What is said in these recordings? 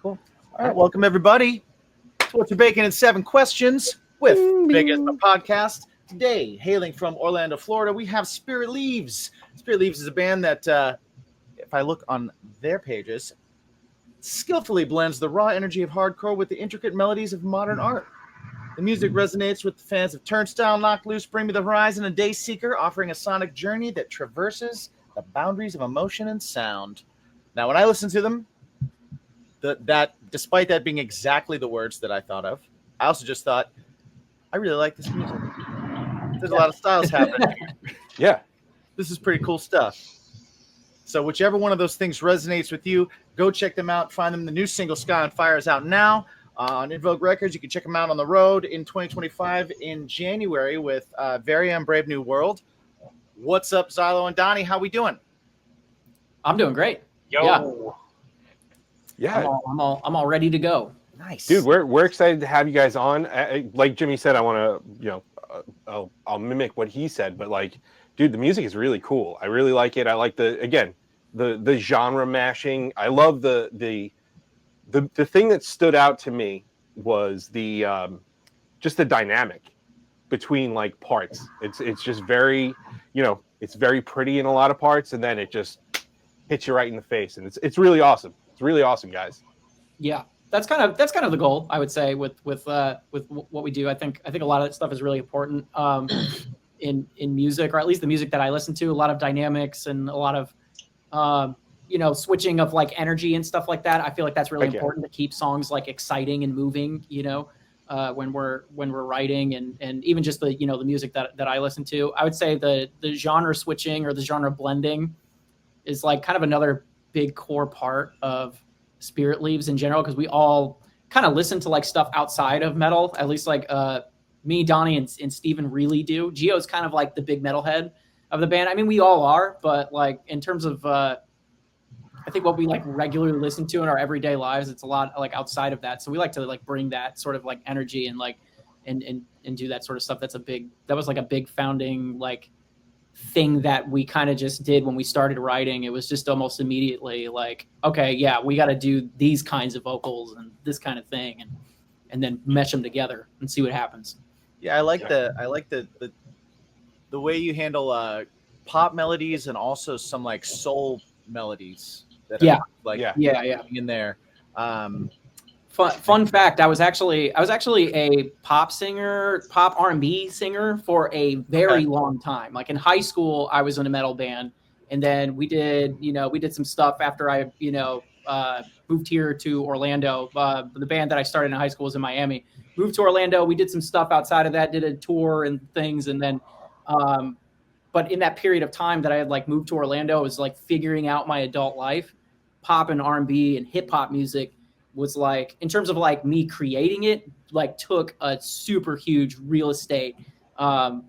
Cool. All right, welcome everybody to What's Your Bacon in 7 Questions with Biggest the Podcast. Today, hailing from Orlando, Florida, we have Spirit Leaves. Spirit Leaves is a band that, if I look on their pages, skillfully blends the raw energy of hardcore with the intricate melodies of modern art. The music resonates with the fans of Turnstile, Knock Loose, Bring Me the Horizon, and Dayseeker, offering a sonic journey that traverses the boundaries of emotion and sound. Now, when I listen to them, that despite that being exactly the words that I thought of, I also just thought, I really like this music. There's a lot of styles happening. Yeah. This is pretty cool stuff. So whichever one of those things resonates with you, go check them out. Find them. The new single, Sky on Fire, is out now on In Vogue Records. You can check them out on the road in 2025 in January with Very Brave New World. What's up, Xylo and Donnie? How we doing? I'm doing great. Yo. Yeah. I'm all ready to go. Nice. Dude, we're excited to have you guys on. Like Jimmy said, I want to, I'll mimic what he said, but like, dude, the music is really cool. I really like it. I like the genre mashing. I love the thing that stood out to me was the just the dynamic between like parts. It's just very, it's very pretty in a lot of parts, and then it just hits you right in the face, and it's really awesome. It's really awesome, guys. Yeah, that's kind of the goal, I would say, with what we do. I think a lot of that stuff is really important in music, or at least the music that I listen to. A lot of dynamics and a lot of switching of like energy and stuff like that. I feel like that's really important to keep songs like exciting and moving. When we're writing and even just the the music that I listen to. I would say the genre switching or the genre blending is like kind of another big core part of Spirit Leaves in general, because we all kind of listen to like stuff outside of metal, at least like me, Donnie, and Steven really do. Gio's kind of like the big metalhead of the band. I mean, we all are, but like in terms of I think what we like regularly listen to in our everyday lives, it's a lot like outside of that. So we like to like bring that sort of like energy and like and do that sort of stuff. That was like a big founding like thing that we kind of just did when we started writing. It was just almost immediately like, okay, yeah, we got to do these kinds of vocals and this kind of thing, and then mesh them together and see what happens. Yeah, I like the way you handle pop melodies and also some like soul melodies that are in there. Fun fact, I was actually a pop R&B singer for a very long time. Like in high school, I was in a metal band, and then we did some stuff after I moved here to Orlando. The band that I started in high school was in Miami. Moved to Orlando, we did some stuff outside of that, did a tour and things, and then but in that period of time that I had like moved to Orlando, I was like figuring out my adult life. Pop and R&B and hip hop music was like, in terms of like me creating it, like took a super huge real estate, a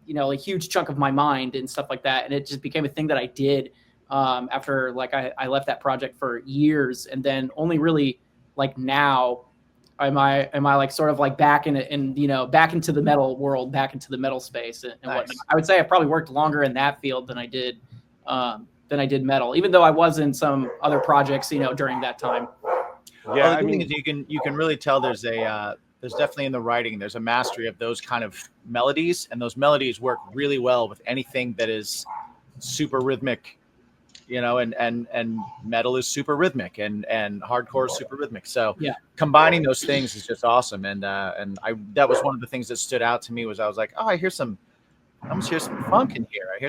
huge chunk of my mind and stuff like that. And it just became a thing that I did after like I left that project for years. And then only really like now am I like sort of like back back into the metal world, back into the metal space and nice. whatnot. I would say I probably worked longer in that field than I did metal, even though I was in some other projects, during that time. Yeah, well, the thing is you can really tell there's definitely in the writing, there's a mastery of those kind of melodies, and those melodies work really well with anything that is super rhythmic, and metal is super rhythmic and hardcore is super rhythmic. So combining those things is just awesome. And that was one of the things that stood out to me was I was like, oh, I almost hear some funk in here. I hear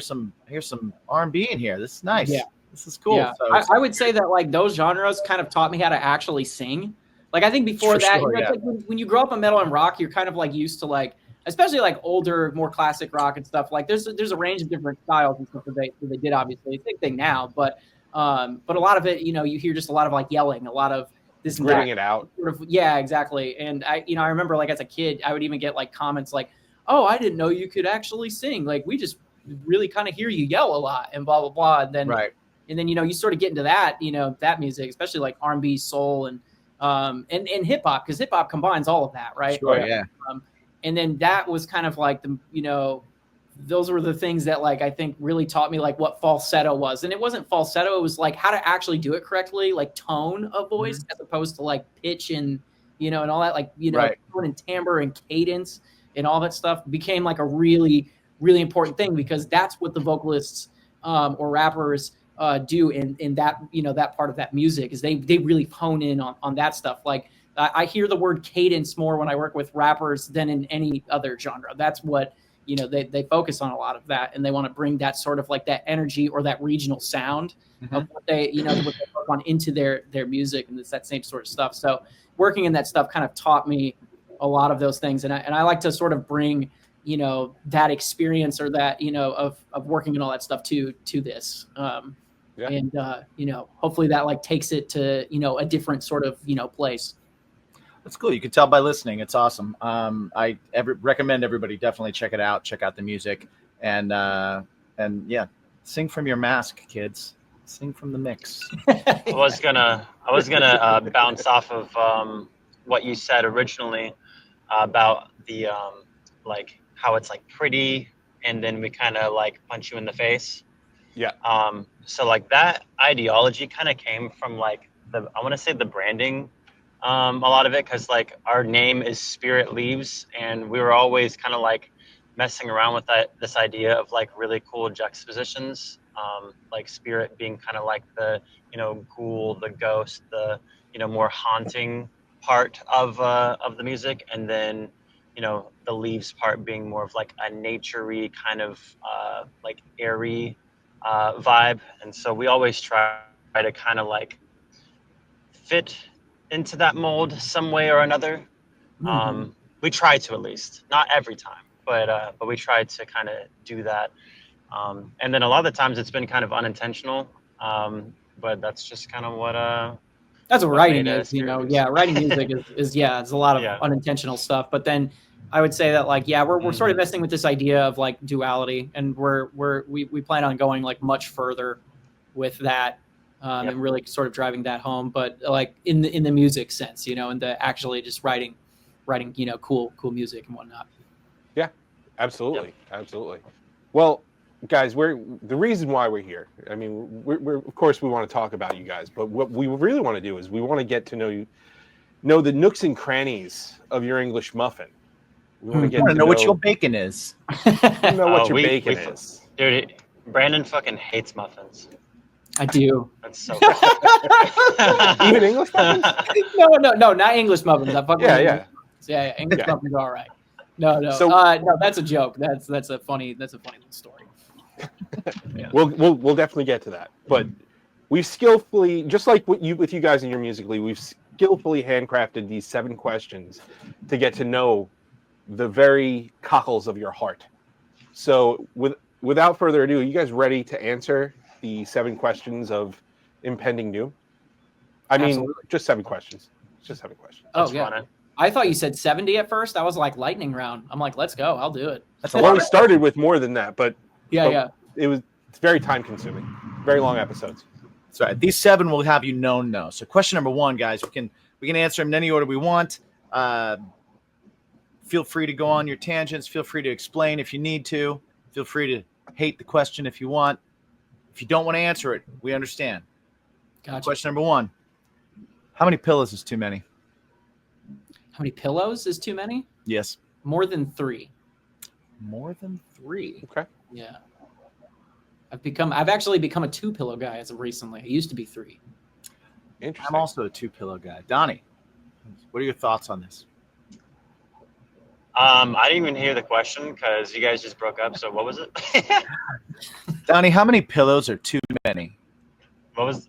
some R&B in here. This is nice. Yeah. This is cool. Yeah. So, I would say that like those genres kind of taught me how to actually sing. Like I think before that, like when you grow up in metal and rock, you're kind of like used to like, especially like older, more classic rock and stuff. Like there's a range of different styles and stuff that they did. Obviously, same thing now, but a lot of it, you hear just a lot of like yelling, a lot of this gritting it out. Sort of, yeah, exactly. And I remember like as a kid, I would even get like comments like, oh, I didn't know you could actually sing. Like we just really kind of hear you yell a lot and blah, blah, blah. And then, And then, you sort of get into that, that music, especially like R&B, soul and hip hop, because hip hop combines all of that. Right. Sure, yeah. And then that was kind of like the, those were the things that like I think really taught me like what falsetto was. And it wasn't falsetto, it was like how to actually do it correctly, like tone of voice as opposed to like pitch and and all that, like tone and timbre and cadence and all that stuff became like a really, really important thing, because that's what the vocalists or rappers do in that that part of that music, is they really hone in on that stuff. Like I hear the word cadence more when I work with rappers than in any other genre. That's what they focus on, a lot of that, and they want to bring that sort of like that energy or that regional sound of what they what they work on into their music, and it's that same sort of stuff. So working in that stuff kind of taught me a lot of those things, and I like to sort of bring that experience or that of working and all that stuff to this. And hopefully that like takes it to a different sort of place. That's cool. You can tell by listening. It's awesome. I recommend everybody definitely check it out. Check out the music, and yeah, sing from your mask, kids. Sing from the mix. I was gonna bounce off of what you said originally about the like how it's like pretty, and then we kind of like punch you in the face. Yeah. So like that ideology kind of came from like I want to say the branding. A lot of it, because like our name is Spirit Leaves, and we were always kind of like messing around with this idea of like really cool juxtapositions, like spirit being kind of like the ghoul, the ghost, the more haunting part of the music, and then the leaves part being more of like a naturey kind of like airy vibe. And so we always try to kind of like fit into that mold some way or another. We try to, at least, not every time, but we try to kind of do that. And then a lot of the times it's been kind of unintentional, but that's just kind of what that's what writing made is, writing music is it's a lot of unintentional stuff. But then I would say that like we're sort of messing with this idea of like duality, and we plan on going like much further with that. And really sort of driving that home, but like in the music sense, and the actually just writing, cool music and whatnot. Yeah, absolutely, absolutely. Well, guys, the reason why we're here. I mean, we're of course we want to talk about you guys, but what we really want to do is we want to get to know the nooks and crannies of your English muffin. We want to get to know what your bacon is. Know what your bacon is, dude. Brandon fucking hates muffins. I do. That's so even English muffins? No, not English muffins. I fucking English muffins are all right. No, that's a joke. That's a funny little story. We'll definitely get to that. But we've skillfully, just like with you guys in your musically, we've skillfully handcrafted these 7 questions to get to know the very cockles of your heart. So without further ado, are you guys ready to answer the 7 questions of impending doom? I mean, absolutely. Just 7 questions. Just 7 questions. Oh, yeah. Fun. I thought you said 70 at first. I was like lightning round. I'm like, let's go. I'll do it. Well, we started with more than that, but it's very time consuming. Very long episodes. That's right. These 7 will have you no. So question number 1, guys, we can answer them in any order we want. Feel free to go on your tangents. Feel free to explain if you need to. Feel free to hate the question if you want. If you don't want to answer it, we understand. Gotcha. Question number 1. How many pillows is too many? How many pillows is too many? Yes. More than 3. More than 3. Okay. Yeah. I've actually become a 2-pillow guy as of recently. I used to be 3. Interesting. I'm also a 2-pillow guy. Donnie, what are your thoughts on this? I didn't even hear the question because you guys just broke up. So what was it? Donnie, how many pillows are too many? What was?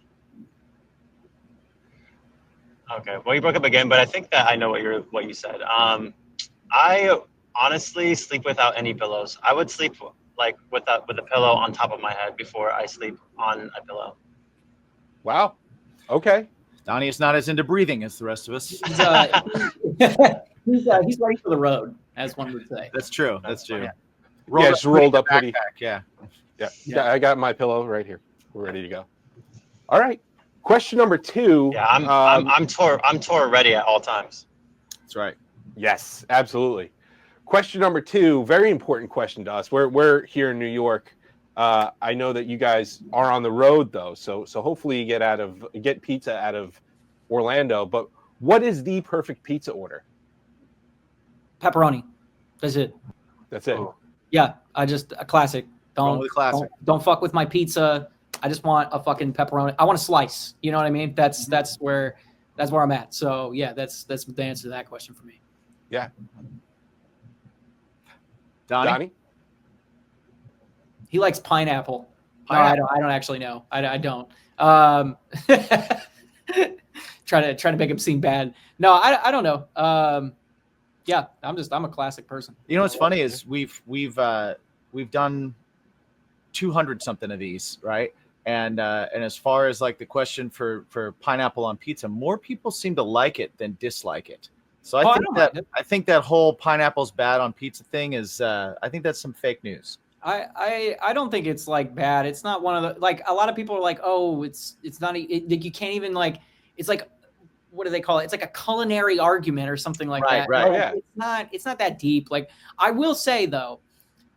Okay, well, you broke up again, but I think that I know what you said. I honestly sleep without any pillows. I would sleep like with a pillow on top of my head before I sleep on a pillow. Wow. Okay. Donnie is not as into breathing as the rest of us. He's ready for the road, as one would say. That's true. That's true. Yeah, just rolled up hoodie. Yeah. I got my pillow right here. We're ready to go. All right. Question number 2. Yeah, I'm tour ready at all times. That's right. Yes, absolutely. Question number 2, very important question to us. We're here in New York. I know that you guys are on the road though, so hopefully you get pizza out of Orlando. But what is the perfect pizza order? Pepperoni. That's it. That's it. Yeah, a classic. Going with classic. Don't fuck with my pizza. I just want a fucking pepperoni. I want a slice. You know what I mean? That's where I'm at. So yeah, that's the answer to that question for me. Yeah. Donnie? He likes pineapple. Pineapple. No, I don't actually know. I don't. Try to make him seem bad. No, I don't know. Yeah, I'm a classic person. You know what's funny is we've done 200 something of these, right? And as far as like the question for pineapple on pizza, more people seem to like it than dislike it. So I think that whole pineapple's bad on pizza thing is I think that's some fake news. I don't think it's like bad. It's not one of the, like, a lot of people are like, oh, it's not like you can't even, like, it's like, what do they call it? It's like a culinary argument or something like that. Right. Oh, yeah. It's not that deep. Like, I will say though,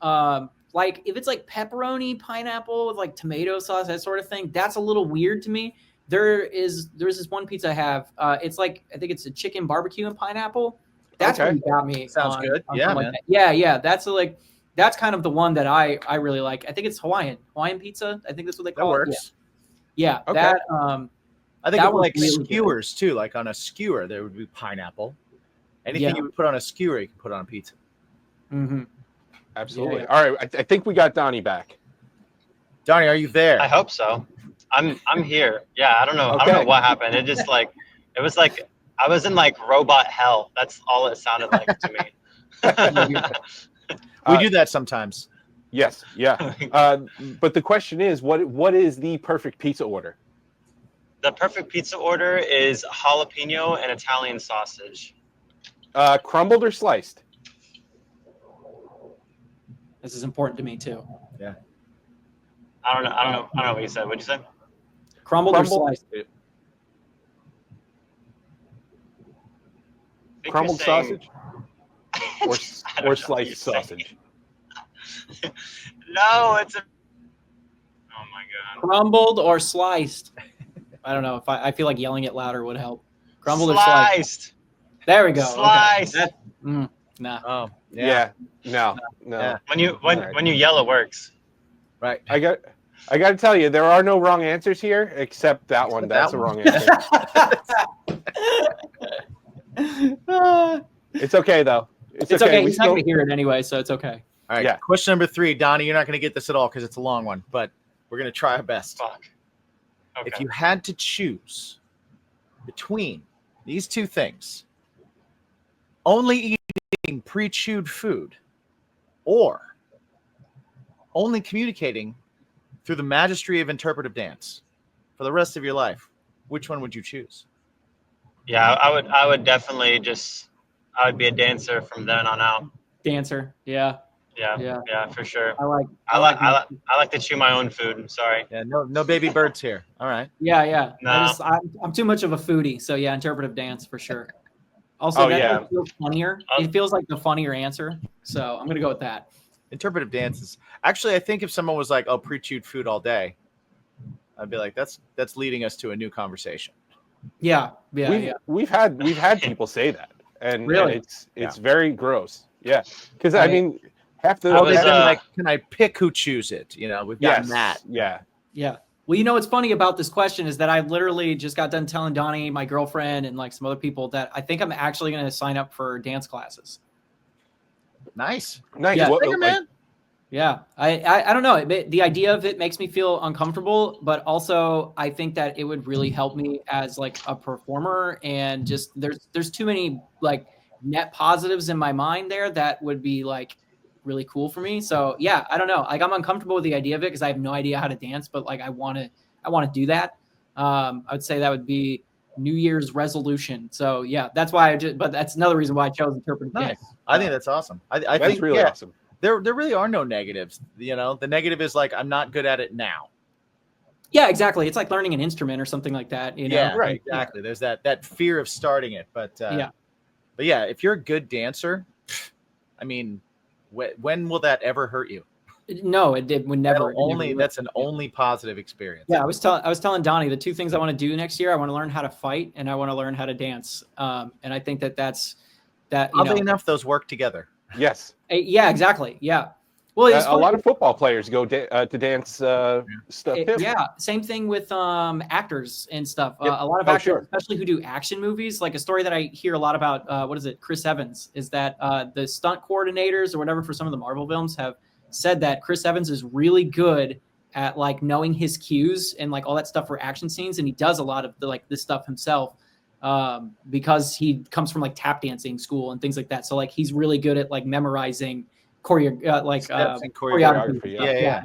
like if it's like pepperoni, pineapple with like tomato sauce, that sort of thing, that's a little weird to me. There's this one pizza I have. It's like, I think it's a chicken barbecue and pineapple. That's what got me. Sounds good. Yeah, man. Like yeah. That's kind of the one that I really like. I think it's Hawaiian pizza. I think that's what they call it. Works. Yeah. Okay. That I think that of like really skewers too. Like on a skewer, there would be pineapple. Anything you would put on a skewer, you can put on a pizza. Mm-hmm. Absolutely. Yeah. All right. I think we got Donnie back. Donnie, are you there? I hope so. I'm here. Yeah, I don't know. Okay. I don't know what happened. It just like it was like I was in like robot hell. That's all it sounded like to me. We do that sometimes. Yes. Yeah. But the question is, what is the perfect pizza order? The perfect pizza order is jalapeno and Italian sausage. Crumbled or sliced? This is important to me too. Yeah. I don't know what you said. What'd you say? Crumbled or sliced? I think Crumbled you're saying- sausage I don't know or what sliced you're saying. sausage? No, it's a. Oh my god. Crumbled or sliced? I don't know. If I feel like yelling it louder would help. Crumbled or sliced? Sliced. There we go. Sliced. Okay. Nah. Oh, Yeah. No. Yeah. When you yell, it works. Right. I got to tell you, there are no wrong answers here except that one. That's a wrong answer. It's okay though. It's okay. We He's not going to hear it anyway, so it's okay. All right. Yeah. Question number 3, Donnie. You're not going to get this at all because it's a long one, but we're going to try our best. Fuck. Okay. If you had to choose between these two things, only eating pre-chewed food or only communicating through the mastery of interpretive dance for the rest of your life, which one would you choose? Yeah, I would definitely I would be a dancer from then on out. Dancer. Yeah. Yeah, for sure. I like to chew my own food. I'm sorry. Yeah, no baby birds here. All right. Yeah. No. I'm too much of a foodie, so yeah, interpretive dance for sure. Also, that feels funnier. It feels like the funnier answer, so I'm gonna go with that. Interpretive dance is actually, I think if someone was like, "Oh, pre-chewed food all day," I'd be like, "That's leading us to a new conversation." Yeah. We've had people say that, and Really? and it's very gross. Yeah, because I mean, half the can I pick who choose it? You know, we've got that. Yeah. Well, you know what's funny about this question is that I literally just got done telling Donnie, my girlfriend, and like some other people that I think I'm actually going to sign up for dance classes. Nice. Yeah. Man. Yeah, I don't know. The idea of it makes me feel uncomfortable, but also I think that it would really help me as like a performer. And just there's too many like net positives in my mind there that would be like really cool for me. So yeah, I don't know. Like I'm uncomfortable with the idea of it because I have no idea how to dance, but like I want to do that. I would say that would be New Year's resolution. So yeah, that's why but that's another reason why I chose interpretive dance. I think that's awesome. I That's think really awesome. There really are no negatives. You know, the negative is like I'm not good at it now. Yeah, exactly. It's like learning an instrument or something like that. You know? Yeah, right. Exactly. There's that fear of starting it, but yeah. But yeah, if you're a good dancer, I mean, when will that ever hurt you? No, it would never. That's an only positive experience. Yeah, I was telling Donnie the two things I want to do next year. I want to learn how to fight, and I want to learn how to dance. And I think that's. Oddly enough, those work together. Yes. Yeah, exactly. Yeah. Well, a lot of football players go to dance stuff too. Yeah, same thing with actors and stuff. Yep. A lot of actors, especially who do action movies. Like a story that I hear a lot about. What is it? Chris Evans is that the stunt coordinators or whatever for some of the Marvel films have said that Chris Evans is really good at like knowing his cues and like all that stuff for action scenes, and he does a lot of this stuff himself because he comes from like tap dancing school and things like that. So like he's really good at like memorizing choreography. Yeah.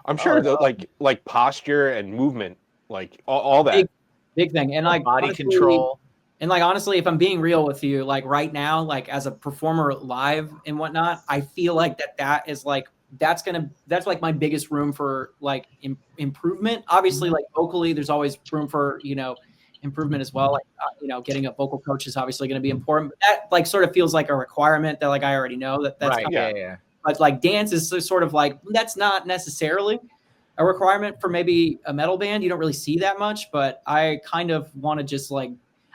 I'm sure that like posture and movement, like all that big thing, and like body control. And like honestly, if I'm being real with you, like right now, like as a performer live and whatnot, I feel like that is like that's like my biggest room for like improvement. Obviously, like vocally, there's always room for improvement as well. Like getting a vocal coach is obviously going to be important. But that like sort of feels like a requirement that like I already know that's right. Yeah. But like dance is sort of like that's not necessarily a requirement for maybe a metal band. You don't really see that much, but I kind of want to just like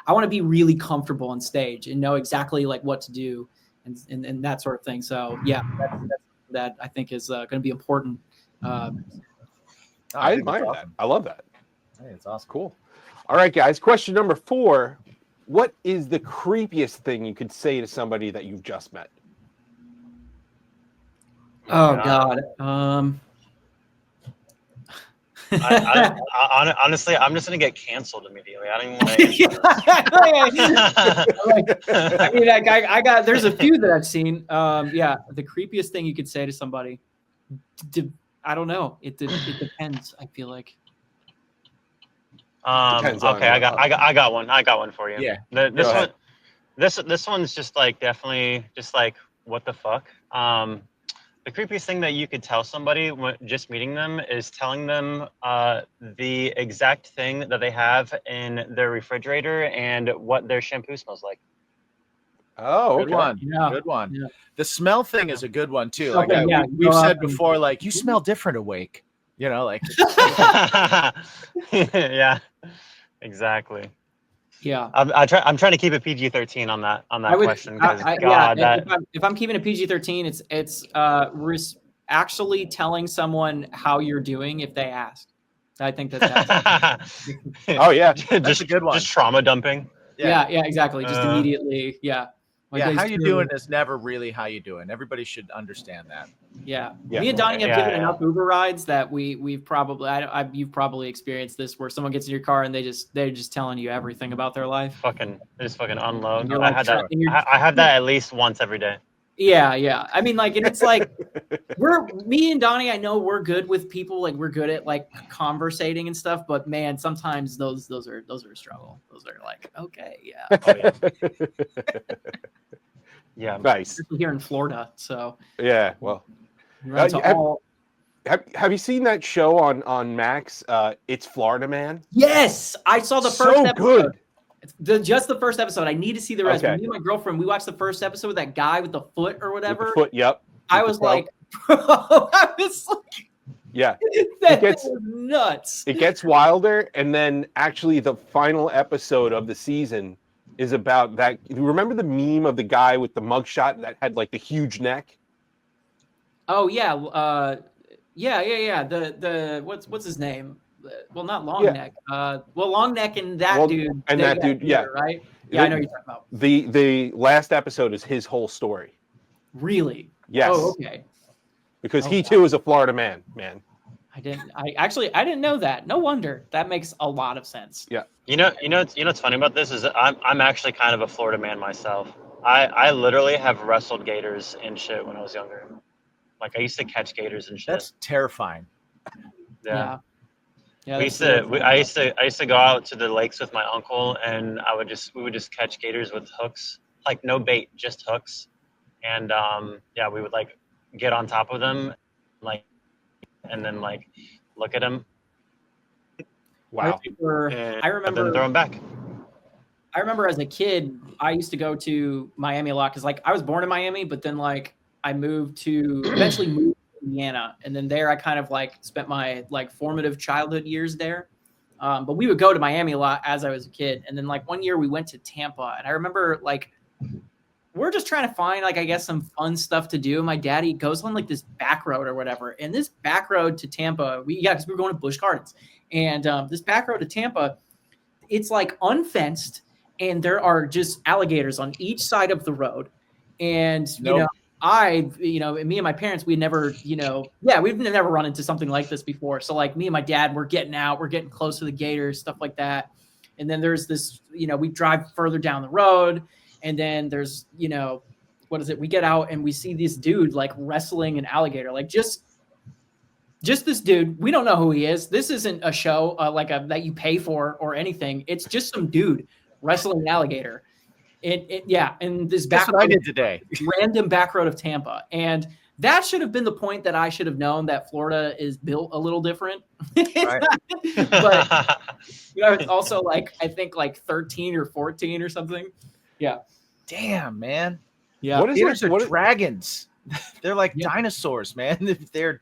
I want to be really comfortable on stage and know exactly like what to do and that sort of thing. So yeah, that I think is going to be important. I admire that. I love that. Hey, it's awesome. Cool. All right, guys. Question number 4. What is the creepiest thing you could say to somebody that you've just met? Oh God. Honestly, I'm just gonna get canceled immediately. I don't even I mean, like, I got. There's a few that I've seen. The creepiest thing you could say to somebody. I don't know. It depends. I feel like. Okay, I got one. I got one for you. Yeah. This one's just like definitely just like what the fuck. The creepiest thing that you could tell somebody when just meeting them is telling them the exact thing that they have in their refrigerator and what their shampoo smells like. Oh, okay. Good one. Yeah. Good one. Yeah. The smell thing is a good one too. Like we've said before, like you smell different awake. Like. Yeah, exactly. Yeah, I'm trying to keep it PG-13 on that question. If I'm keeping it PG-13, it's actually telling someone how you're doing if they ask. I think that's oh yeah, that's a good one. Just trauma dumping. Yeah, exactly. Just immediately, yeah. How you doing is never really how you doing. Everybody should understand that. Yeah. Me and Donnie have given enough Uber rides that we've probably you've probably experienced this where someone gets in your car and they're just telling you everything about their life. They just fucking unload. Like, I have that at least once every day. Yeah. I mean, like, and it's like me and Donnie. I know we're good with people. Like, we're good at like conversating and stuff. But man, sometimes those are a struggle. Those are like, okay, yeah. Oh, yeah. Yeah, nice. Especially here in Florida, so yeah. Well, have you seen that show on Max? It's Florida Man. Yes, I saw the first episode. Good. Just the first episode. I need to see the rest. Okay. Me and my girlfriend, we watched the first episode with that guy with the foot or whatever. With the foot, yep. I was like, yeah, that was nuts. It gets wilder, and then actually the final episode of the season is about that. You remember the meme of the guy with the mugshot that had like the huge neck? Oh yeah, yeah. The what's his name? Well, not long neck. Long neck and that dude. And that dude, yeah, right. Yeah, I know what you're talking about. The last episode is his whole story. Really? Yes. Oh, okay. Because he too is a Florida man. I didn't know that. No wonder. That makes a lot of sense. Yeah. You know what's funny about this is I'm actually kind of a Florida man myself. I literally have wrestled gators and shit when I was younger. Like I used to catch gators and shit. That's terrifying. Yeah. I used to go out to the lakes with my uncle, and we would just catch gators with hooks, like no bait, just hooks, and we would like get on top of them, like, and then like look at them. Wow. I remember then throw them back. I remember as a kid, I used to go to Miami a lot because like I was born in Miami, but then like I eventually moved to Indiana, and then there I kind of like spent my like formative childhood years there. But we would go to Miami a lot as I was a kid, and then like one year we went to Tampa, and I remember like we're just trying to find like I guess some fun stuff to do. My daddy goes on like this back road or whatever, and this back road to Tampa, because we were going to Busch Gardens, and this back road to Tampa, it's like unfenced, and there are just alligators on each side of the road, and Nope. me and my parents, we've never run into something like this before. So like me and my dad, we're getting close to the gators, stuff like that. And then there's this, we drive further down the road, and then there's, what is it? We get out and we see this dude like wrestling an alligator, like just this dude. We don't know who he is. This isn't a show that you pay for or anything. It's just some dude wrestling an alligator. And this That's what I did today. Random back road of Tampa. And that should have been the point that I should have known that Florida is built a little different. Right. But it's also like, I think like 13 or 14 or something. Yeah. Damn, man. Yeah. Gators are dragons. They're like dinosaurs, man. They're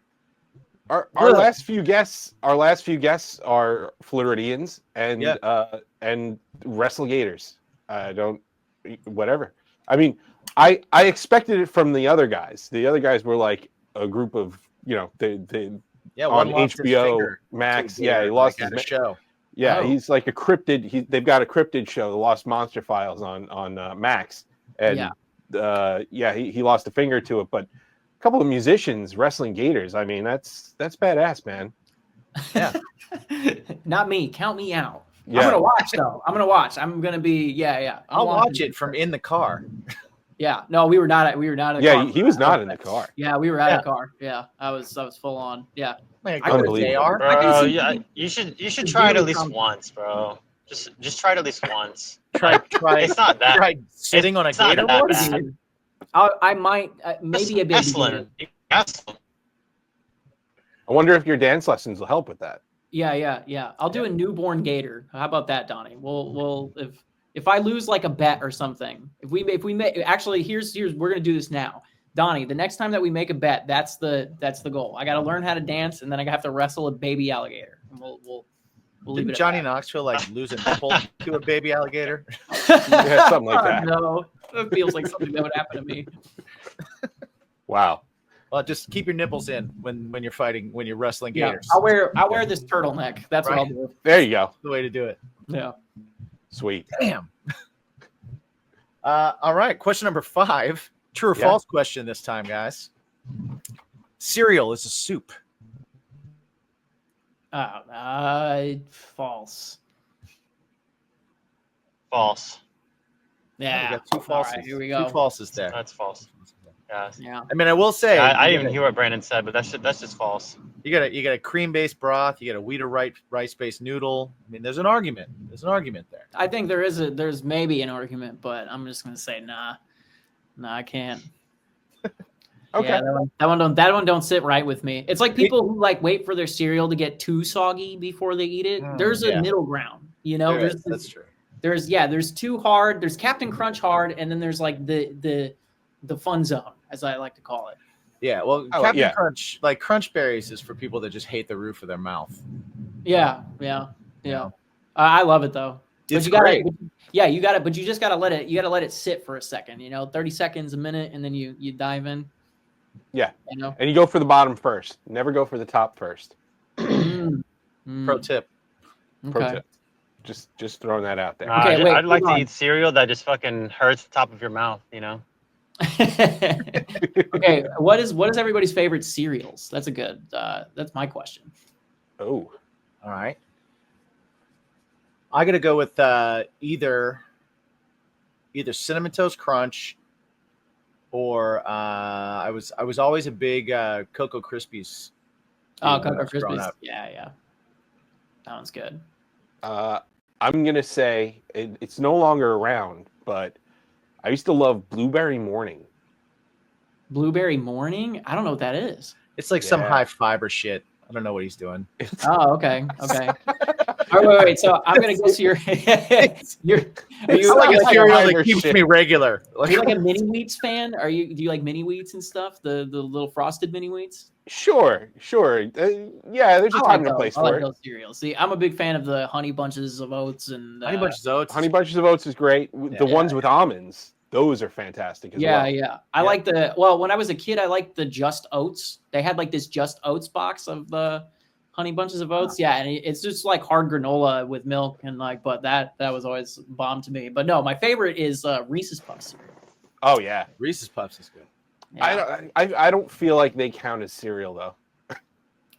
Our last few guests are Floridians and wrestle gators. Whatever. I mean, I expected it from the other guys. The other guys were like a group of, they on HBO Max. Yeah, he lost his show. Yeah, he's like a cryptid. They've got a cryptid show, The Lost Monster Files on Max, and he lost a finger to it. But a couple of musicians wrestling gators. I mean, that's badass, man. Yeah. Not me. Count me out. Yeah. I'm gonna watch though. I'm gonna be I'll watch it from in the car. Yeah. No, we were not in the car. Yeah, he was not in the car. Yeah, we were at a car. Yeah. I was full on. Yeah. Man, Unbelievable. Bro, you should try it at least once, bro. Just try it at least once. Try. It's not that. Try sitting on a gator. I might maybe a bit. Excellent. Excellent. I wonder if your dance lessons will help with that. Yeah. I'll do a newborn gator. How about that, Donnie? We'll if I lose like a bet or something, if we make actually here's we're gonna do this now. Donnie, the next time that we make a bet, that's the goal. I gotta learn how to dance, and then I have to wrestle a baby alligator. And we'll leave it. Didn't Johnny Knoxville like lose a nipple to a baby alligator? Yeah, something like that. No, it feels like something that would happen to me. Wow. Well, just keep your nipples in when you're fighting, when you're wrestling gators. I'll wear this turtleneck. That's what I'll do. There you go. That's the way to do it. Yeah. Sweet. Damn. All right. Question number 5. True or false question this time, guys. Cereal is a soup. False. False. Yeah. We got 2 falses. Right, here we go. 2 falses there. That's false. Yeah. I mean, I will say I didn't even hear what Brandon said, but that's just false. you got a cream-based broth, you got a Weeder rice-based noodle. I mean, there's an argument. There's an argument there. I think there's maybe an argument, but I'm just gonna say nah, I can't. Okay. Yeah, that one don't sit right with me. It's like people who like wait for their cereal to get too soggy before they eat it. There's a middle ground, That's true. There's too hard. There's Captain Crunch hard, and then there's like the fun zone, as I like to call it. Yeah, well, Captain Crunch, like Crunch Berries, is for people that just hate the roof of their mouth. Yeah. I love it though. It's but great. You got it. But you just gotta let it. You gotta let it sit for a second. 30 seconds, a minute, and then you dive in. Yeah. And you go for the bottom first. Never go for the top first. Pro tip. Pro tip. Just throwing that out there. Okay, wait, I'd like to on. eat cereal that just fucking hurts the top of your mouth, Okay, what is everybody's favorite cereals? That's that's my question. Oh. All right. I got to go with either Cinnamon Toast Crunch or I was always a big Cocoa Krispies. Oh, Cocoa Krispies. Yeah. That one's good. I'm going to say it's no longer around, but I used to love Blueberry Morning. Blueberry Morning? I don't know what that is. It's like some high fiber shit. I don't know what he's doing. Oh, okay. wait. So I'm gonna guess you're you're are It's you like a like cereal Survivor that keeps shit. me regular. are you like a mini wheats fan? Do you like mini wheats and stuff? The little frosted mini wheats? Sure. Yeah, there's a I time like and a those. place I like for it. those cereals. See, I'm a big fan of the honey bunches of oats and Honey Bunches of Oats. Honey Bunches of Oats is great. The ones with almonds, those are fantastic as well. yeah. I like when I was a kid, I liked the Just Oats. They had like this Just Oats box of the honey bunches of oats. Yeah, and it's just like hard granola with milk and like, but that was always bomb to me. But no, my favorite is Reese's Puffs cereal. Oh yeah. Reese's Puffs is good. Yeah. I don't feel like they count as cereal though.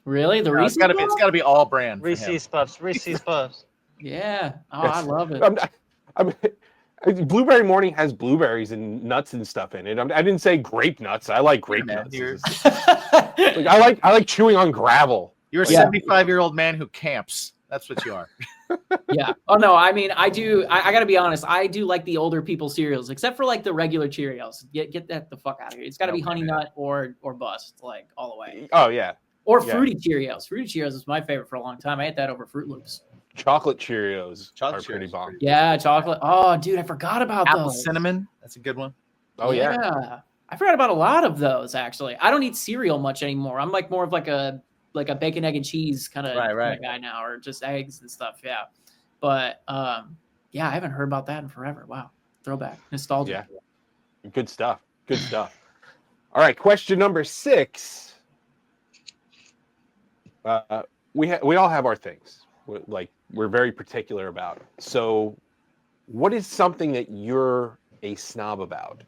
Really? The No, Reese's it's gotta be all brand. for him. Reese's Puffs. Reese's Puffs. Yeah. Oh, I love it. I'm Blueberry Morning has blueberries and nuts and stuff in it. I didn't say grape nuts. I like grape nuts. Like, I like chewing on gravel. You're a Yeah. 75-year-old man who camps. That's what you are. Yeah. Oh no, I mean, I do. I gotta be honest. I do like the older people cereals, except for like the regular Cheerios. Get that the fuck out of here. It's got to be Honey Nut or bust, like all the way. Oh yeah. Or Yeah. Fruity Cheerios. Fruity Cheerios was my favorite for a long time. I ate that over Fruit Loops. Chocolate Cheerios Chocolate are pretty Cheerios. bomb. Yeah, chocolate. Oh, dude, I forgot about Apple those. cinnamon. That's a good one. Oh yeah. I forgot about a lot of those actually. I don't eat cereal much anymore. I'm like more of like a bacon, egg, and cheese kind of Right. guy now, or just eggs and stuff. Yeah. But yeah, I haven't heard about that in forever. Wow. Throwback. Nostalgia. Yeah. Good stuff. Good stuff. All right, question number 6. We all have our things. We're very particular about. So, what is something that you're a snob about?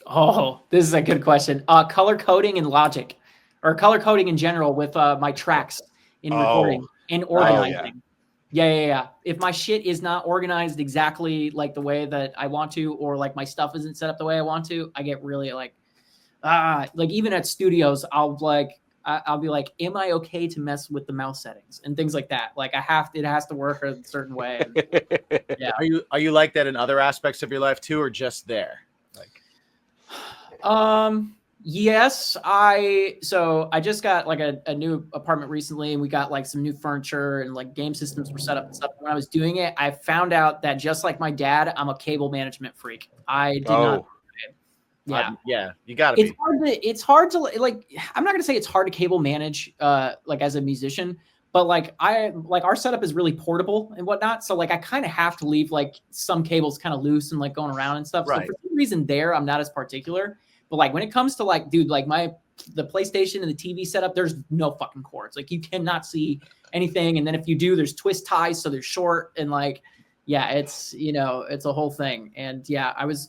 Oh, this is a good question. Color coding and Logic, or color coding in general with my tracks in recording and organizing. Yeah. If my shit is not organized exactly like the way that I want to, or like my stuff isn't set up the way I want to, I get really like even at studios, I'll be like, am I okay to mess with the mouse settings and things like that? Like it has to work a certain way. Yeah. Are you like that in other aspects of your life too, or just there? Like, yes, I just got like a new apartment recently, and we got like some new furniture and like game systems were set up and stuff. When I was doing it, I found out that just like my dad, I'm a cable management freak. I did not. Yeah. You gotta be. It's hard to like, I'm not gonna say it's hard to cable manage like as a musician, but like our setup is really portable and whatnot. So like I kind of have to leave like some cables kind of loose and like going around and stuff. Right. So for some reason there, I'm not as particular. But like when it comes to like, dude, like the PlayStation and the TV setup, there's no fucking cords. Like you cannot see anything. And then if you do, there's twist ties, so they're short. And like, yeah, it's it's a whole thing. And yeah, I was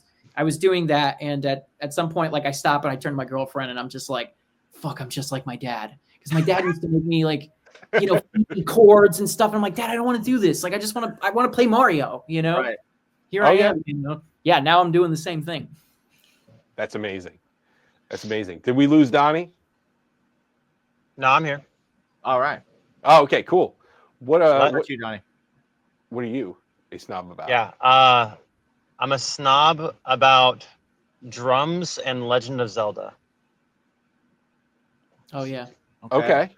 doing that, and at some point, like I stop and I turn to my girlfriend, and I'm just like, fuck, I'm just like my dad, because my dad used to make me like, chords and stuff. And I'm like, Dad, I don't want to do this. Like I want to play Mario. Right. Here I am. Yeah, now I'm doing the same thing. That's amazing. Did we lose Donnie? No, I'm here. All right. Oh, okay, cool. What What you, Donnie? what are you a snob about? Yeah. I'm a snob about drums and Legend of Zelda. Oh yeah. Okay.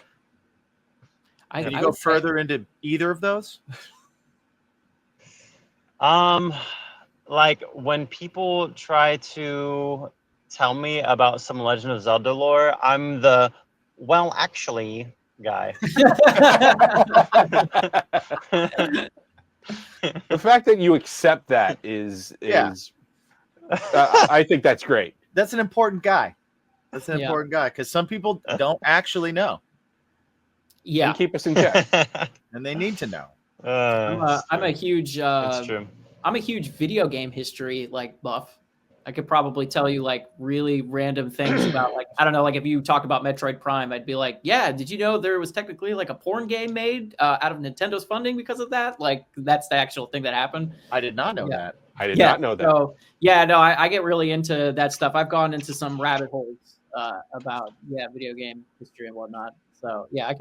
Can you go further into either of those? Like when people try to tell me about some Legend of Zelda lore, I'm the well actually guy. The fact that you accept that is I think that's great. That's an important guy. Important guy, because some people don't actually know, Yeah. And keep us in check. and they need to know. I'm a huge It's true. I'm a huge video game history like buff. I could probably tell you like really random things about like, I don't know, like if you talk about Metroid Prime, I'd be like, yeah, did you know there was technically like a porn game made out of Nintendo's funding because of that? Like that's the actual thing that happened. I did not know that. I did not know that. So yeah, no, I get really into that stuff. I've gone into some rabbit holes about video game history and whatnot. So yeah, I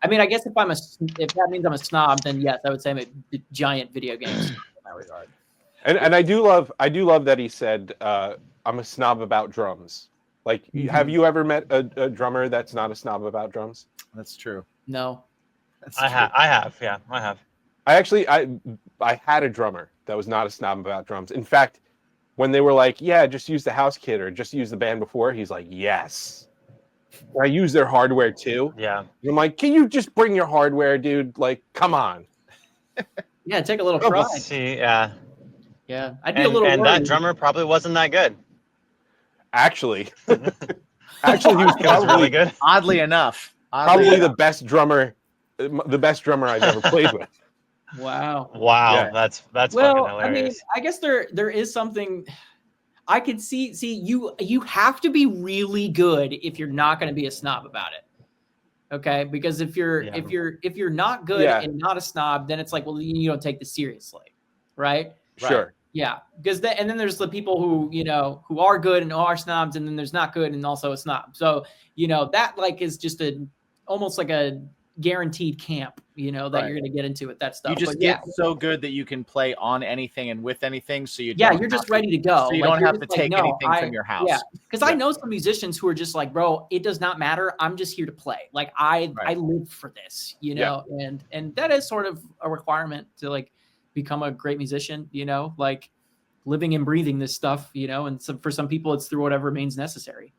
mean, I guess if that means I'm a snob, then yes, I would say I'm a giant video game snob in that regard. And I do love that he said I'm a snob about drums. Like, have you ever met a drummer that's not a snob about drums? That's true. No. That's I true. have. I have. Yeah, I have. I had a drummer that was not a snob about drums. In fact, when they were like, "Yeah, just use the house kit or just use the band before," he's like, "Yes." Can I use their hardware too? Yeah. And I'm like, "Can you just bring your hardware, dude? Like, come on." Yeah, take a little Oh, pride. See, yeah. Yeah, I'd be a And little that worried. drummer probably wasn't that good. Actually, It actually, he was was really good. Oddly enough, probably the best drummer I've ever played with. Wow. Wow, Yeah. that's fucking Well, I mean, hilarious. I guess there is something I could see. You have to be really good if you're not going to be a snob about it. Okay, because if you're Yeah. if you're not good Yeah. and not a snob, then it's like, well, you don't take this seriously, right? Sure. Yeah, because and then there's the people who who are good and are snobs, and then there's not good and also a snob. So that like is just almost like a guaranteed camp, that Right. you're going to get into with that stuff. You just But get so good that you can play on anything and with anything. So you yeah, don't you're just have to- ready to go. So you Like, don't you're have to just like, take no, anything from your house. Yeah, because I Yeah. know some musicians who are just like, bro, it does not matter. I'm just here to play. Like I live for this, and that is sort of a requirement to like become a great musician. Like living and breathing this stuff. And for some people, it's through whatever means necessary.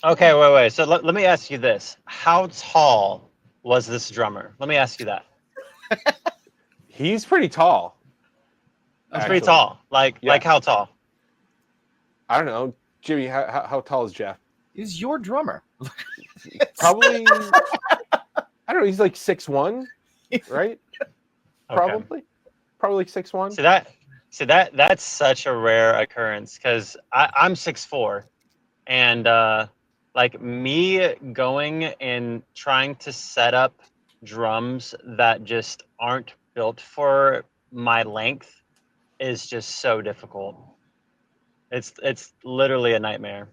Okay, wait. So let me ask you this: how tall was this drummer? Let me ask you that. He's pretty tall. Okay. Pretty Actually. tall. Like how tall? I don't know, Jimmy. How tall is Jeff? He's your drummer. Probably. I don't know. He's like 6'1", right? Okay. Probably like 6'1". So that's such a rare occurrence because I'm 6'4", and like me going and trying to set up drums that just aren't built for my length is just so difficult. It's literally a nightmare.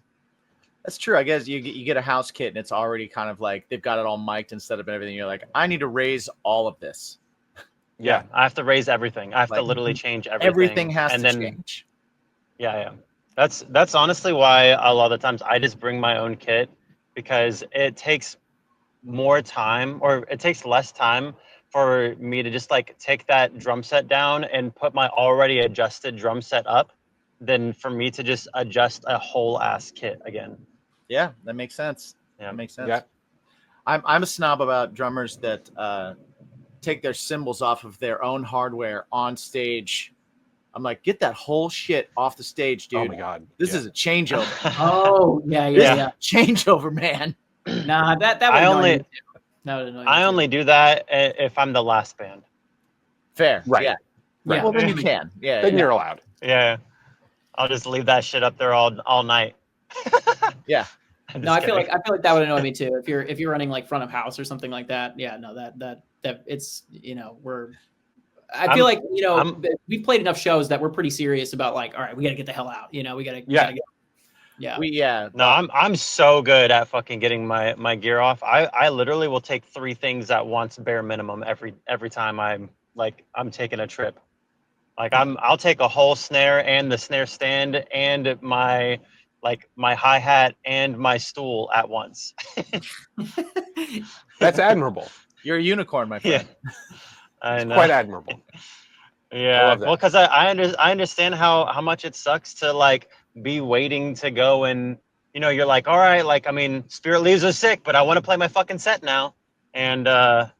That's true. I guess you get a house kit and it's already kind of like they've got it all mic'd instead of everything. You're like, I need to raise all of this. Yeah. I have to raise everything. I have to Like, literally change everything. Everything has and to then, change. Yeah. That's honestly why a lot of the times I just bring my own kit because it takes more time or it takes less time for me to just like take that drum set down and put my already adjusted drum set up than for me to just adjust a whole ass kit again. Yeah, that makes sense. Yeah. That makes sense. Yeah. I'm a snob about drummers that take their cymbals off of their own hardware on stage. I'm like, get that whole shit off the stage, dude. Oh my god. This Yeah. is a changeover. Oh yeah. Changeover, man. Nah, that would annoy me too. That would annoy me I too. only do that if I'm the last band. Fair. Right. Yeah. Right. Well, then you can. Yeah. Then yeah. you're allowed. Yeah. I'll just leave that shit up there all night. Yeah. No, I feel like that would annoy me too. If you're running like front of house or something like that. Yeah, no, that it's I feel like we've played enough shows that we're pretty serious about like, all right, we got to get the hell out. We got to Yeah. Yeah. No, I'm so good at fucking getting my gear off. I literally will take 3 things at once, bare minimum, every time I'm taking a trip. Like I'll take a whole snare and the snare stand and my hi-hat and my stool at once. That's admirable. You're a unicorn, my friend. Yeah. I know. Quite admirable. Yeah, love that. well, because I understand how much it sucks to like be waiting to go and you're like, all right, like I mean, Spirit Leaves are sick, but I want to play my fucking set now, and Right.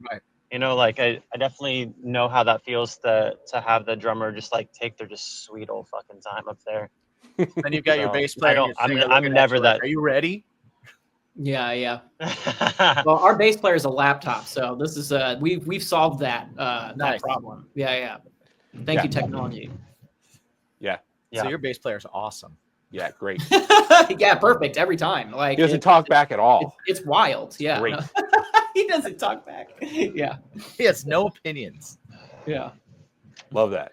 like I definitely know how that feels to have the drummer just like take their just sweet old fucking time up there. Then you've got your So, bass player. and your singer I'm looking at never you like, that. Are you ready? Yeah. Well, our bass player is a laptop, so this is we've solved that that Nice. problem. Yeah. Thank you, technology. Yeah. So your bass player is awesome. Yeah. Great. Yeah, perfect every time. Like He doesn't talk back at all. It's wild. Yeah. Great. He doesn't talk back. Yeah. He has no opinions. Yeah. Love that.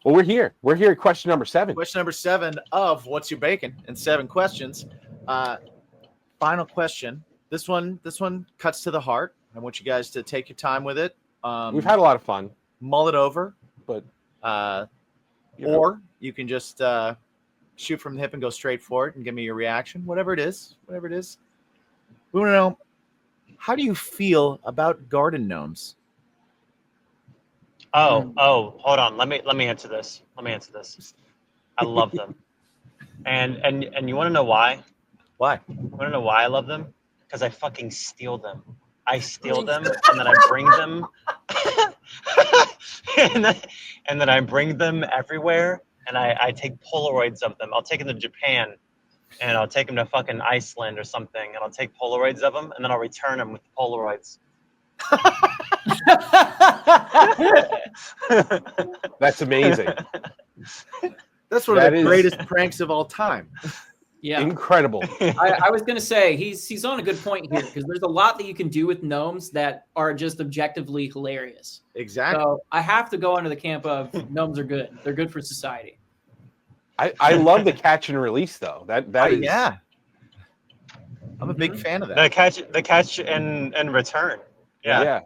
Well, we're here. We're here at question number 7. Question number 7 of What's Your Bacon? And 7 questions. Final question. This one cuts to the heart. I want you guys to take your time with it. We've had a lot of fun, mull it over, but or you can just shoot from the hip and go straight for it and give me your reaction. Whatever it is. We want to know, how do you feel about garden gnomes? Oh, hold on. Let me answer this. I love them. And you want to know why? Why? You want to know why I love them? Because I fucking steal them. I steal them and then I bring them and then I bring them everywhere and I take Polaroids of them. I'll take them to Japan and I'll take them to fucking Iceland or something and I'll take Polaroids of them and then I'll return them with the Polaroids. That's amazing. That's one of the greatest pranks of all time. Yeah, incredible. I was gonna say he's on a good point here because there's a lot that you can do with gnomes that are just objectively hilarious. Exactly. So I have to go under the camp of gnomes are good. They're good for society. I love the catch and release though. That is yeah. I'm a big fan of that. The catch and return. Yeah.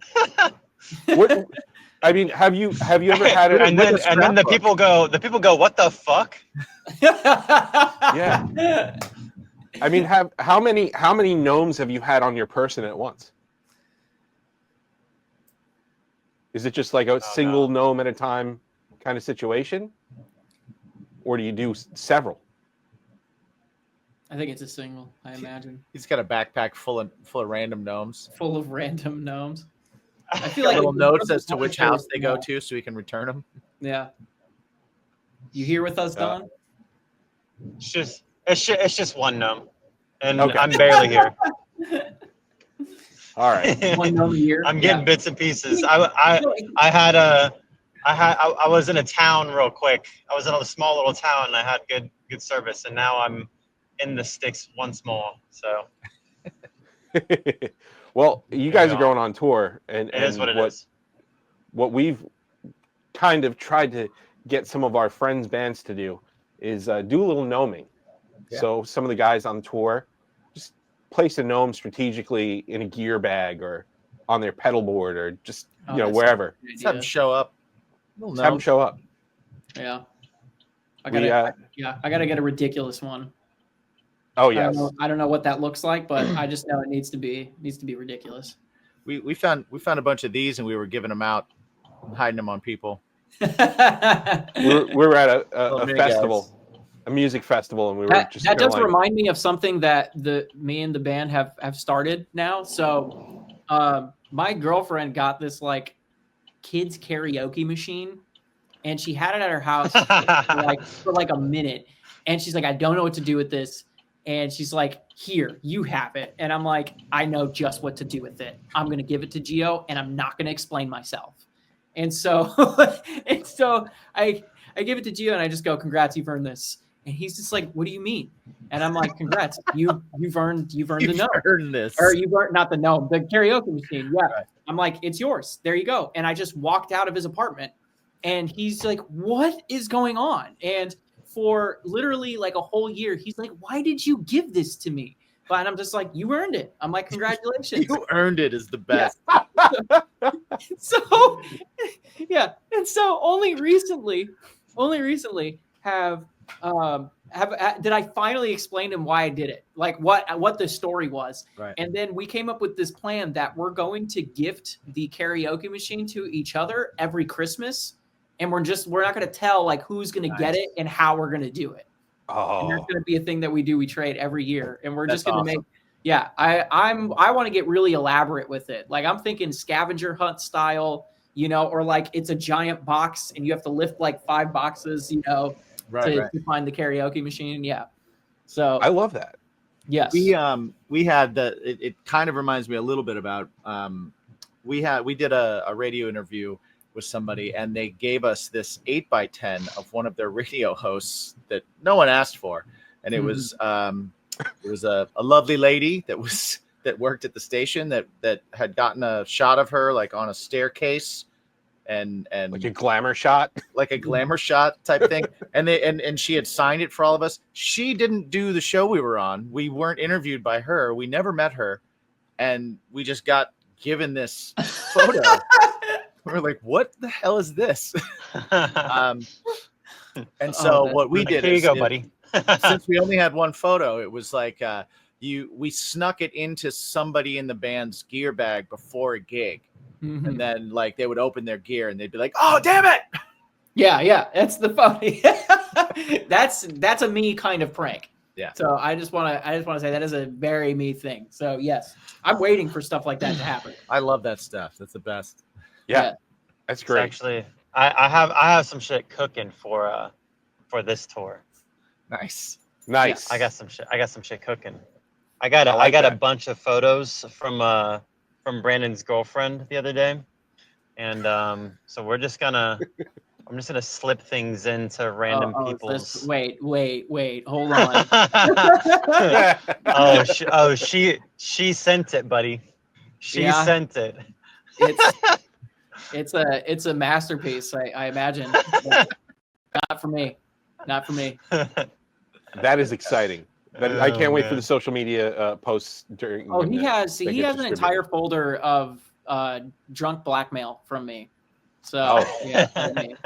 What, I mean, have you ever had it? And then the people go, what the fuck? Yeah. I mean, how many gnomes have you had on your person at once? Is it just like a single gnome at a time kind of situation? Or do you do several? I think it's a single, I imagine. He's got a backpack full of random gnomes. Full of random gnomes. I feel like little notes as to which house they go to so we can return them. Yeah. You here with us, Don? It's just one gnome. And I'm barely here. All right. 1 gnome a year. I'm getting bits and pieces. I was in a town real quick. I was in a small little town and I had good service and now I'm in the sticks once more. So well, you guys are going on tour and it is what it is. What we've kind of tried to get some of our friends' bands to do is do a little gnoming. Yeah. So some of the guys on tour just place a gnome strategically in a gear bag or on their pedal board or just wherever. Just have them show up. Just have them show up. Yeah. I gotta get a ridiculous one. Oh yes. I don't know what that looks like, but I just know it needs to be ridiculous. We found a bunch of these and we were giving them out, hiding them on people. we were at a festival, a music festival, and we were that does remind me of something that me and the band have started now. So my girlfriend got this like kids karaoke machine and she had it at her house for like a minute and she's like, I don't know what to do with this. And she's like, here, you have it. And I'm like, I know just what to do with it. I'm going to give it to Gio and I'm not going to explain myself. And so, I give it to Gio and I just go, congrats, you've earned this. And he's just like, what do you mean? And I'm like, congrats, you've earned the gnome. Earned this. Or you've earned, not the gnome, the karaoke machine. Yeah. Right. I'm like, it's yours. There you go. And I just walked out of his apartment and he's like, what is going on? And for literally like a whole year, he's like, why did you give this to me? But I'm just like, you earned it. I'm like, congratulations. You earned it is the best. Yeah. So, yeah. And so only recently did I finally explain to him why I did it, like what the story was. Right. And then we came up with this plan that we're going to gift the karaoke machine to each other every Christmas. And we're not going to tell like who's going to get it and how we're going to do it. Oh, And that's going to be a thing that we do. We trade every year, and we're just going to make. Yeah, I want to get really elaborate with it. Like I'm thinking scavenger hunt style, or like it's a giant box and you have to lift like 5 boxes, to find the karaoke machine. Yeah. So I love that. Yes. We had it kind of reminds me a little bit about we did a radio interview with somebody and they gave us this 8x10 of one of their radio hosts that no one asked for. And it was a lovely lady that worked at the station that had gotten a shot of her like on a staircase and like a glamour shot, type thing. And she had signed it for all of us. She didn't do the show we were on. We weren't interviewed by her. We never met her. And we just got given this photo. We're like, what the hell is this? And so what we did here you go, buddy. Since we only had one photo, it was like we snuck it into somebody in the band's gear bag before a gig. Mhm. and then like they would open their gear and they'd be like, "Oh, damn it!" Yeah, that's the funny. that's a me kind of prank. Yeah. So I just want to say that is a very me thing. So yes, I'm waiting for stuff like that to happen. I love that stuff. That's the best. Yeah, that's It's great. actually, I have some shit cooking for this tour. Nice. Nice. I got some shit cooking. I got I like a that. bunch of photos from Brandon's girlfriend the other day, and so I'm just gonna slip things into random people's. Wait, hold on. She sent it, buddy. She Yeah. sent it. It's a masterpiece, I imagine. Not for me. That is exciting. I can't wait for man. the social media posts during. Oh, when he the- has they an get entire distributed. folder of drunk blackmail from me. So Oh.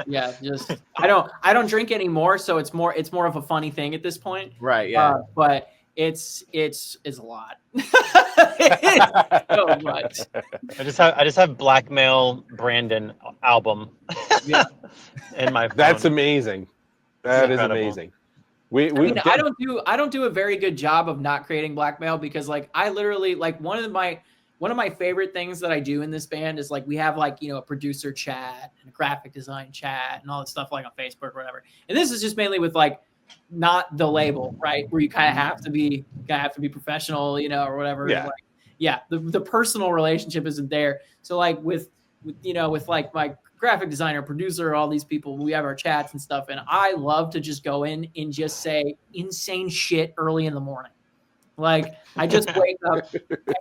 yeah, just I don't drink anymore, so it's more of a funny thing at this point. Right. Yeah. But it's a lot. It's so much. I just have blackmail Brandon album. Yeah. In my phone. That's amazing. That is Incredible. amazing. I mean, I don't do a very good job of not creating blackmail because like I literally like one of my favorite things that I do in this band is like we have like, you know, a producer chat and a graphic design chat and all that stuff like on Facebook or whatever. And this is just mainly with like not the label, right? Where you kind of have to be professional, you know, or whatever. Yeah. Like, yeah, the personal relationship isn't there. So like with like my graphic designer, producer, all these people, we have our chats and stuff. And I love to just go in and just say insane shit early in the morning. Like I just wake up.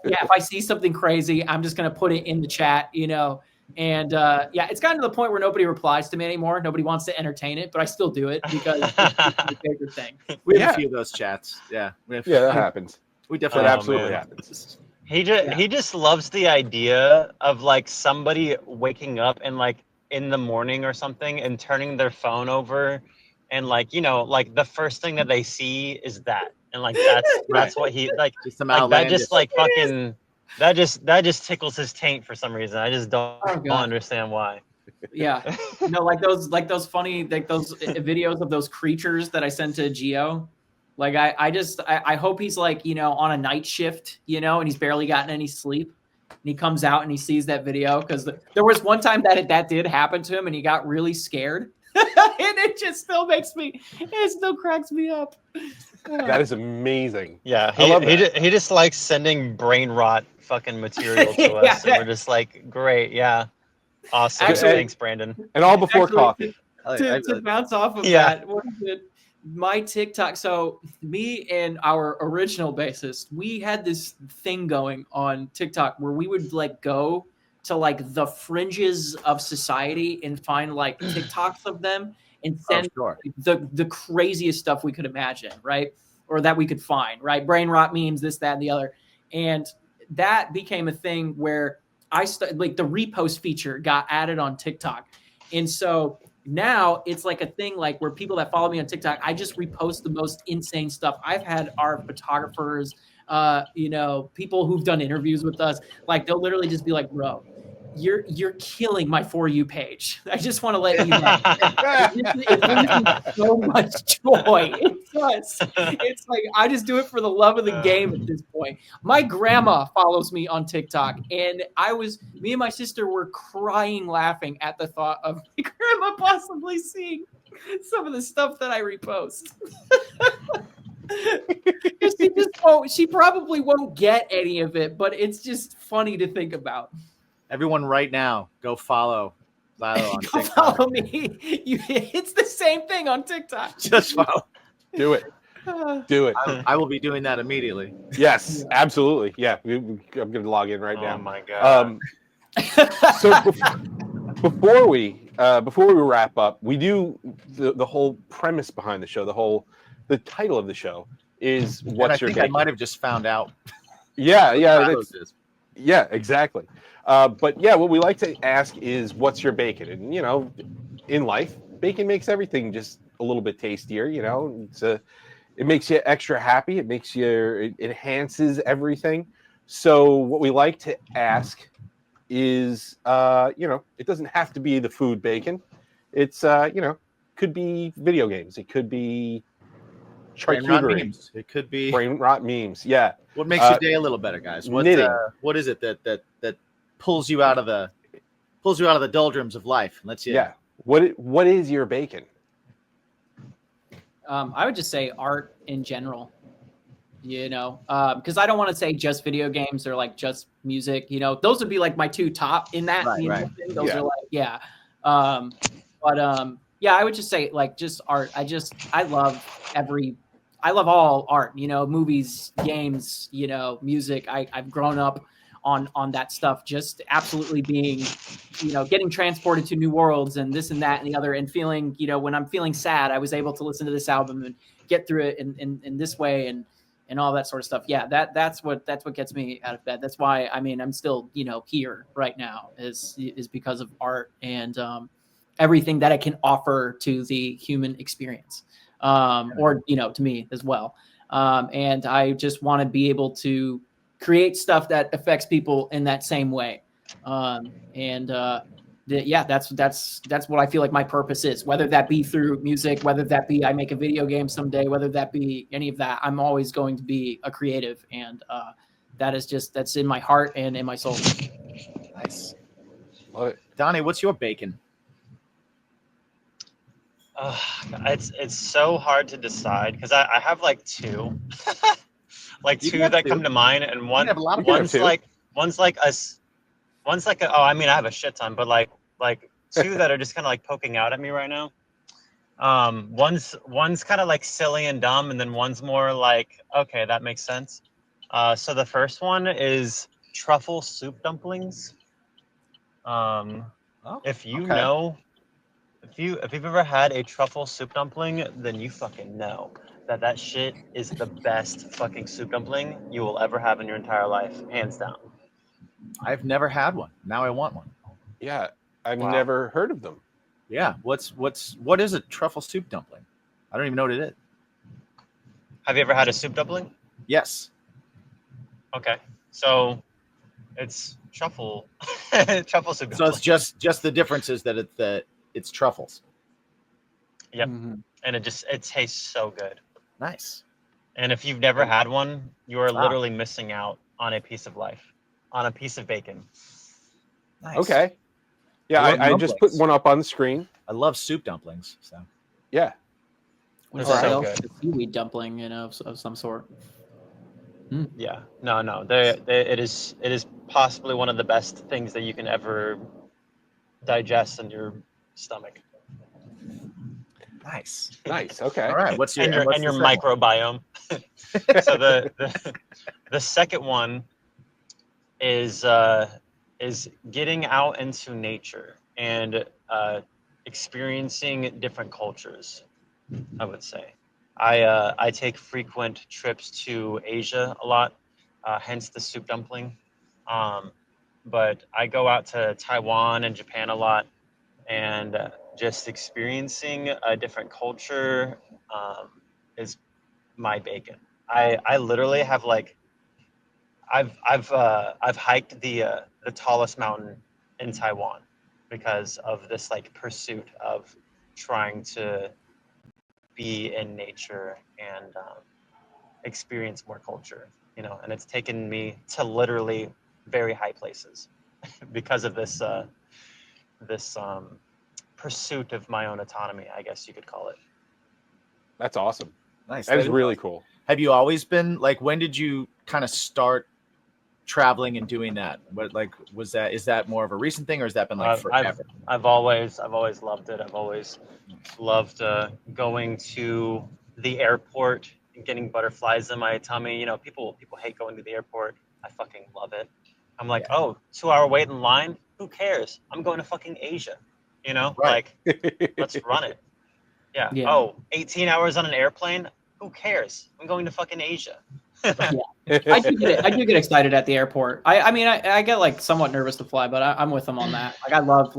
Yeah, if I see something crazy, I'm just going to put it in the chat, you know? And yeah, it's gotten to the point where nobody replies to me anymore. Nobody wants to entertain it, but I still do it because it's my favorite thing. We have Yeah. a few of those chats. Yeah. Yeah, that happens. We That definitely absolutely man. happens. He just loves the idea of like somebody waking up and like in the morning or something and turning their phone over and like, you know, like the first thing that they see is that. And like that's what he like Just some like that outlandish. just like fucking that just tickles his taint for some reason. I just don't understand why. Yeah, no, like those funny like those videos of those creatures that I sent to Geo. Like I hope he's like, you know, on a night shift, you know, and he's barely gotten any sleep. And he comes out and he sees that video because there was one time that did happen to him and he got really scared. And it just still cracks me up. That is amazing. Yeah, I love that. he just likes sending brain rot fucking material to us, Yeah. and we're just like, great, yeah, awesome, Actually- thanks, Brandon. And all before Actually, coffee. To bounce off of Yeah. that, what is it? My TikTok. So me and our original bassist, we had this thing going on TikTok where we would like go to like the fringes of society and find like TikToks of them and send sure. the craziest stuff we could imagine, right? Or that we could find, right? Brain rot memes, this, that, and the other. And that became a thing where like the repost feature got added on TikTok. And so now it's like a thing like where people that follow me on TikTok, I just repost the most insane stuff. I've had our photographers, you know, people who've done interviews with us, like they'll literally just be like, bro, you're killing my For You page. I just want to let you know. It brings me so much joy. It does. It's like I just do it for the love of the game at this point. My grandma follows me on TikTok, and me and my sister were crying laughing at the thought of my grandma possibly seeing some of the stuff that I repost. She probably won't get any of it, but it's just funny to think about. Everyone right now, go follow Lilo on Go TikTok. follow me. It's the same thing on TikTok. Just follow. Do it. Do it. I will be doing that immediately. Yes, absolutely. Yeah, I'm going to log in right now. Oh my god. So before we wrap up, we do the whole premise behind the show. The title of the show is And "What's I Your think I Bacon?" might have just found out. Yeah, yeah, Lilo's that's- is. yeah, exactly. But yeah, what we like to ask is, "What's your bacon?" And you know, in life, bacon makes everything just a little bit tastier. You know, it makes you extra happy. It enhances everything. So what we like to ask is, it doesn't have to be the food bacon. It's, could be video games. It could be Brain rot charcuterie, memes. It could be. brain rot memes. Yeah. What makes your day a little better, guys? Knitting. What is it that pulls you out of the doldrums of life? Let's Yeah. What is your bacon? I would just say art in general. Because I don't want to say just video games or like just music. Those would be like my two top in that. Right. Those are like, yeah. Yeah, I would just say like just art. I love all art. Movies, games, music. I've grown up on that stuff, just absolutely being, getting transported to new worlds and this and that and the other, and feeling, when I'm feeling sad, I was able to listen to this album and get through it in this way and all that sort of stuff. Yeah, that's what gets me out of bed. That's why I'm still here right now is because of art and everything that it can offer to the human experience, or to me as well. And I just want to be able to create stuff that affects people in that same way. That's what I feel like my purpose is, whether that be through music, whether that be I make a video game someday, whether that be any of that. I'm always going to be a creative, and that's in my heart and in my soul. Nice. Love it. Donnie, what's your bacon? It's so hard to decide because I have like two, like You two can have that two. come to mind, and You have a lot of one's two. like I have a shit ton, but like two that are just kind of like poking out at me right now. One's kind of like silly and dumb, and then one's more like, okay, that makes sense. So the first one is truffle soup dumplings. If you okay. know, if you've ever had a truffle soup dumpling, then you fucking know that shit is the best fucking soup dumpling you will ever have in your entire life, hands down. I've never had one. Now I want one. Yeah. I've Wow. never heard of them. Yeah. What is a truffle soup dumpling? I don't even know what it is. Have you ever had a soup dumpling? Yes. Okay, so it's truffle truffle soup. So it's just the difference is that it's truffles. Yep. Mhm. And it tastes so good. Nice. And if you've never had one, you are Wow. literally missing out on a piece of life, on a piece of bacon. Nice. Okay. Yeah, I love I just put dumplings. one up on the screen. I love soup dumplings. So Yeah. What They're is so that? good. A seaweed dumpling, of some sort. Yeah. No. It is possibly one of the best things that you can ever digest in your stomach. nice. Nice. Okay. All right. What's your And your what's the second microbiome. So the second one is getting out into nature and experiencing different cultures, I would say. I take frequent trips to Asia a lot, hence the soup dumpling. But I go out to Taiwan and Japan a lot, and just experiencing a different culture is my bacon. I literally have like I've hiked the tallest mountain in Taiwan because of this like pursuit of trying to be in nature and experience more culture, and it's taken me to literally very high places because of this pursuit of my own autonomy, I guess you could call it. That's awesome. Nice. That is really cool. Have you always been like? When did you kind of start traveling and doing that? Is that more of a recent thing, or has that been like forever? I've always loved it. I've always loved going to the airport and getting butterflies in my tummy. People hate going to the airport. I fucking love it. I'm like, Yeah. oh, 2-hour wait in line. Who cares? I'm going to fucking Asia. Right. Like, let's run it. Yeah. Yeah. Oh, 18 hours on an airplane. Who cares? I'm going to fucking Asia. I do get excited at the airport. I get like somewhat nervous to fly, but I'm with them on that. Like I love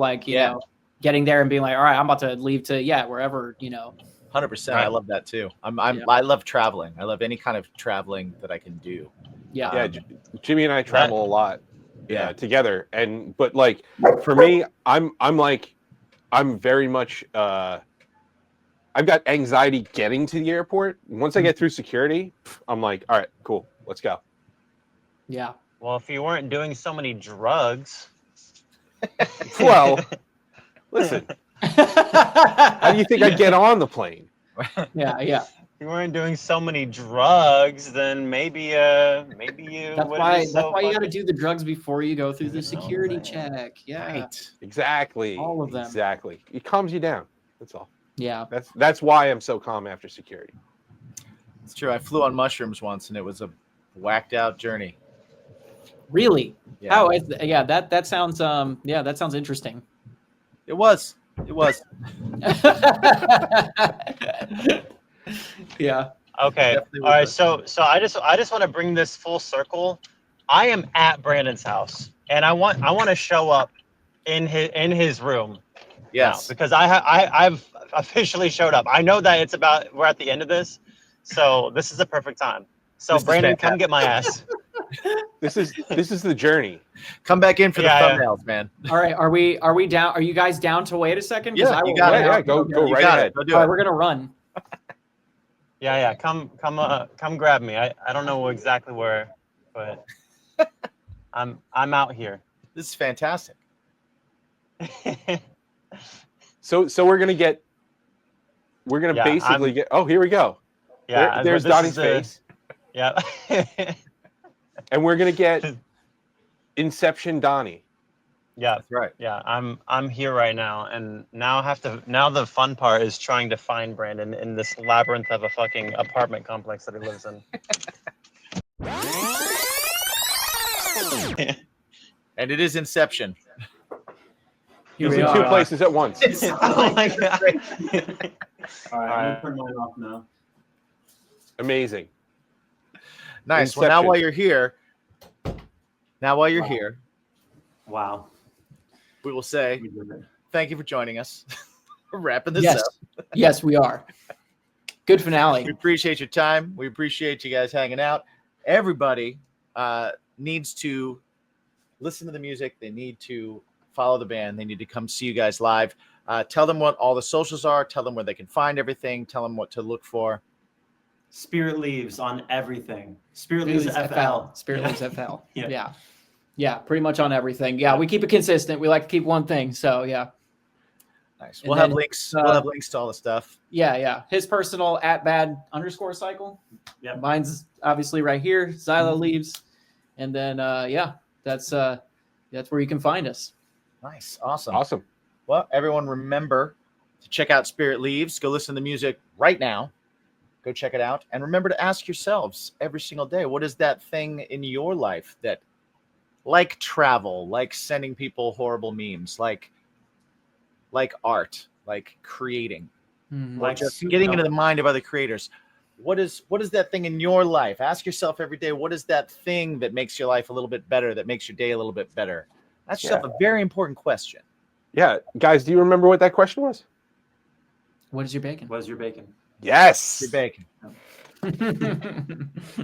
getting there and being like, all right, I'm about to leave to wherever 100%. I Right. love that too. Yeah. I love traveling. I love any kind of traveling that I can do. Yeah. Yeah, Jimmy and I travel a lot. Yeah. together. But like for me, I'm very much I've got anxiety getting to the airport. Once I get through security, I'm like, all right, cool, let's go. Yeah. Well, if you weren't doing so many drugs. Well, listen, how do you think I get on the plane? Yeah. Yeah. If you weren't doing so many drugs, then maybe you That's wouldn't be why. so That's why you got to fucking- do the drugs before you go through the security man. check. Yeah. Right. Exactly. All of them. Exactly. It calms you down. That's all. Yeah. That's why I'm so calm after security. It's true. I flew on mushrooms once, and it was a whacked out journey. Really? Yeah. Oh, yeah. That sounds. Yeah, that sounds interesting. It was. It was. Yeah. Okay. Definitely All right. was. So I just want to bring this full circle. I am at Brandon's house, and I want to show up in his room. Yes. Now, because I've officially showed up. I know that we're at the end of this, so this is the perfect time. So This is Brandon, come fantastic. get my ass. This is the journey. Come back in for the Yeah, yeah. thumbnails, man. All right. Are we down? Are you guys down to wait a second? 'Cause Yeah, I you will got run it. Yeah, out. go Okay. right You got ahead. it. Go do All right, it. we're gonna run. Yeah, come grab me. I don't know exactly where, but I'm out here. This is fantastic. So we're gonna Yeah, basically get. Oh, here we go. Yeah, There's this Donnie's is the- face, Yeah. and we're gonna get Inception Donnie. Yeah. That's right. Yeah, I'm here right now, and now the fun part is trying to find Brandon in this labyrinth of a fucking apartment complex that he lives in. And it is Inception. Here He's we in two are. places at once. Oh my god. All right, I'm Alright. gonna turn mine off now. Amazing. Nice. Well, now Inception. while you're here, Wow. we will say We did it. thank you for joining us. We're wrapping this Yes. up. Yes, we are. Good We finale. appreciate your time. We appreciate you guys hanging out. Everybody needs to listen to the music. They need to follow the band. They need to come see you guys live. Tell them what all the socials are. Tell them where they can find everything. Tell them what to look for. Spirit Leaves on everything. Spirit Leaves FL. Spirit Yeah. Leaves FL. Yeah. Yeah. Yeah, pretty much on everything. Yeah, we keep it consistent. We like to keep one thing. So yeah. Nice. And We'll have then, links. We'll have links to all the stuff. Yeah. His personal @bad_cycle. Yep. Mine's obviously right here. Xyla Leaves. And then that's where you can find us. Nice. Awesome. Awesome. Well, everyone remember to check out Spirit Leaves. Go listen to the music right now. Go check it out. And remember to ask yourselves every single day, what is that thing in your life that, like travel, like sending people horrible memes, like art, like creating, Mhm. or Like just soup getting into the dumplings. mind of other creators? What is that thing in your life? Ask yourself every day, what is that thing that makes your life a little bit better, that makes your day a little bit better? Ask yourself a very important question. Yeah, guys, do you remember what that question was? What is your bacon? What's your bacon? Yes. Your bacon.